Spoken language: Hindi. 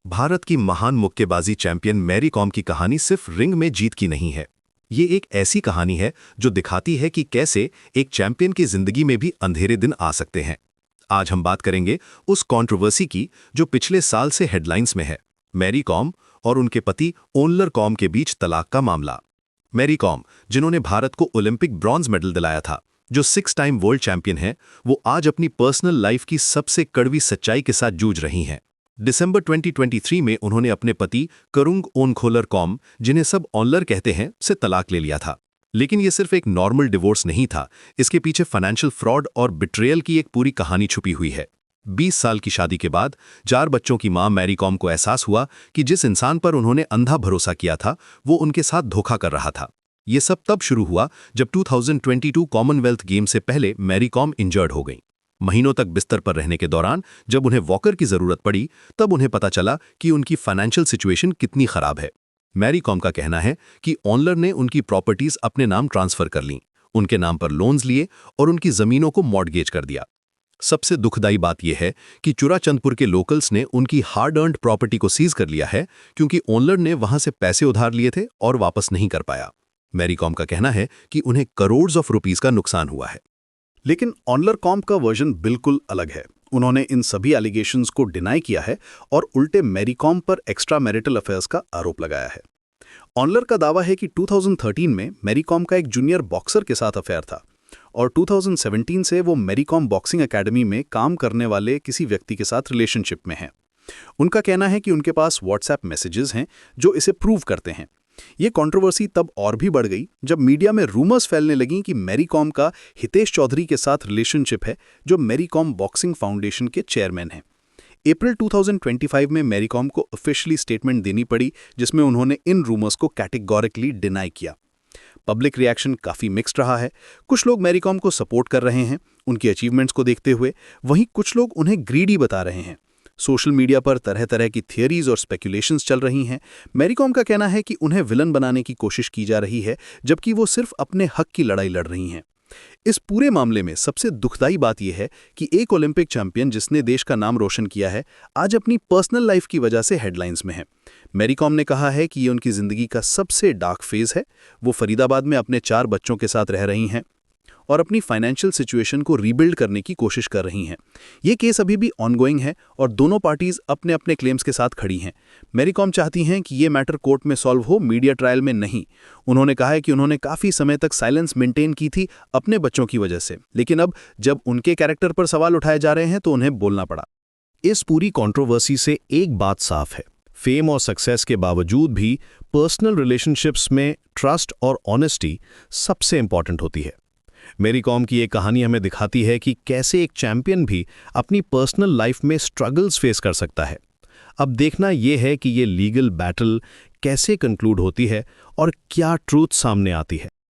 भारत की महान मुक्केबाजी चैंपियन मैरी कॉम की कहानी सिर्फ रिंग में जीत की नहीं है। ये एक ऐसी कहानी है जो दिखाती है कि कैसे एक चैंपियन की जिंदगी में भी अंधेरे दिन आ सकते हैं। आज हम बात करेंगे उस कंट्रोवर्सी की जो पिछले साल से हेडलाइंस में है, मैरी कॉम और उनके पति ओनलर कॉम के बीच तलाक का मामला। मैरी कॉम, जिन्होंने भारत को ओलंपिक ब्रॉन्ज मेडल दिलाया था, जो 6 टाइम वर्ल्ड चैंपियन हैं, वो आज अपनी पर्सनल लाइफ की सबसे कड़वी सच्चाई के साथ जूझ रही हैं। दिसंबर 2023 में उन्होंने अपने पति करुंग ओनखोलर कॉम, जिन्हें सब ओनलर कहते हैं, से तलाक ले लिया था। लेकिन ये सिर्फ एक नॉर्मल डिवोर्स नहीं था, इसके पीछे फाइनेंशियल फ्रॉड और बिट्रेयल की एक पूरी कहानी छुपी हुई है। 20 साल की शादी के बाद 4 बच्चों की मां मैरी कॉम को एहसास हुआ कि जिस इंसान पर उन्होंने अंधा भरोसा किया था, वो उनके साथ धोखा कर रहा था। ये सब तब शुरू हुआ जब 2022 कॉमनवेल्थ गेम से पहले मैरी कॉम इंजर्ड हो गई। महीनों तक बिस्तर पर रहने के दौरान जब उन्हें वॉकर की जरूरत पड़ी, तब उन्हें पता चला कि उनकी फाइनेंशियल सिचुएशन कितनी खराब है। मैरी कॉम का कहना है कि ओनलर ने उनकी प्रॉपर्टीज अपने नाम ट्रांसफर कर लीं, उनके नाम पर लोन्स लिए और उनकी जमीनों को मॉर्टगेज कर दिया। सबसे दुखदाई बात यह है कि चुराचंदपुर के लोकल्स ने उनकी हार्ड अर्न्ड प्रॉपर्टी को सीज कर लिया है, क्योंकि ओनलर ने वहां से पैसे उधार लिए थे और वापस नहीं कर पाया। मैरी कॉम का कहना है कि उन्हें करोड़ ऑफ रुपीस का नुकसान हुआ है। लेकिन ओनलर कॉम का वर्जन बिल्कुल अलग है। उन्होंने इन सभी एलिगेशंस को डिनाई किया है और उल्टे मैरी कॉम पर एक्स्ट्रा मैरिटल अफेयर्स का आरोप लगाया है। ओनलर का दावा है कि 2013 में मैरी कॉम का एक जूनियर बॉक्सर के साथ अफेयर था और 2017 से वो मैरी कॉम बॉक्सिंग एकेडमी में काम करने वाले किसी व्यक्ति के साथ रिलेशनशिप में है। उनका कहना है कि उनके पास व्हाट्सएप मैसेजेस हैं जो इसे प्रूव करते हैं। ये कंट्रोवर्सी तब और भी बढ़ गई जब मीडिया में रूमर्स फैलने लगीं कि मैरी कॉम का हितेश चौधरी के साथ रिलेशनशिप है, जो मैरी कॉम बॉक्सिंग फाउंडेशन के चेयरमैन हैं। अप्रैल 2025 में मैरी कॉम को ऑफिशियली स्टेटमेंट देनी पड़ी, जिसमें उन्होंने इन रूमर्स को कैटेगोरिकली डिनाई किया। पब्लिक रिएक्शन काफ़ी मिक्स्ड रहा है। कुछ लोग मैरी कॉम को सपोर्ट कर रहे हैं उनकी अचीवमेंट्स को देखते हुए, वहीं कुछ लोग उन्हें ग्रीडी बता रहे हैं। सोशल मीडिया पर तरह तरह की थियरीज और स्पेकुलेशंस चल रही हैं। मैरी कॉम का कहना है कि उन्हें विलन बनाने की कोशिश की जा रही है, जबकि वो सिर्फ अपने हक की लड़ाई लड़ रही हैं। इस पूरे मामले में सबसे दुखदाई बात यह है कि एक ओलंपिक चैंपियन जिसने देश का नाम रोशन किया है, आज अपनी पर्सनल लाइफ की वजह से हेडलाइंस में है। मैरी कॉम ने कहा है कि ये उनकी जिंदगी का सबसे डार्क फेज है। वो फरीदाबाद में अपने 4 बच्चों के साथ रह रही हैं और अपनी फाइनेंशियल सिचुएशन को रीबिल्ड करने की कोशिश कर रही हैं। ये केस अभी भी ऑनगोइंग है और दोनों पार्टीज अपने अपने क्लेम्स के साथ खड़ी हैं। मैरी कॉम चाहती हैं कि ये मैटर कोर्ट में सॉल्व हो, मीडिया ट्रायल में नहीं। उन्होंने कहा है कि उन्होंने काफ़ी समय तक साइलेंस मेंटेन की थी अपने बच्चों की वजह से, लेकिन अब जब उनके कैरेक्टर पर सवाल उठाए जा रहे हैं तो उन्हें बोलना पड़ा। इस पूरी कंट्रोवर्सी से एक बात साफ है, फेम और सक्सेस के बावजूद भी पर्सनल रिलेशनशिप्स में ट्रस्ट और ऑनेस्टी सबसे इंपॉर्टेंट होती है। मैरी कॉम की ये कहानी हमें दिखाती है कि कैसे एक चैंपियन भी अपनी पर्सनल लाइफ में स्ट्रगल्स फेस कर सकता है। अब देखना यह है कि ये लीगल बैटल कैसे कंक्लूड होती है और क्या ट्रूथ सामने आती है।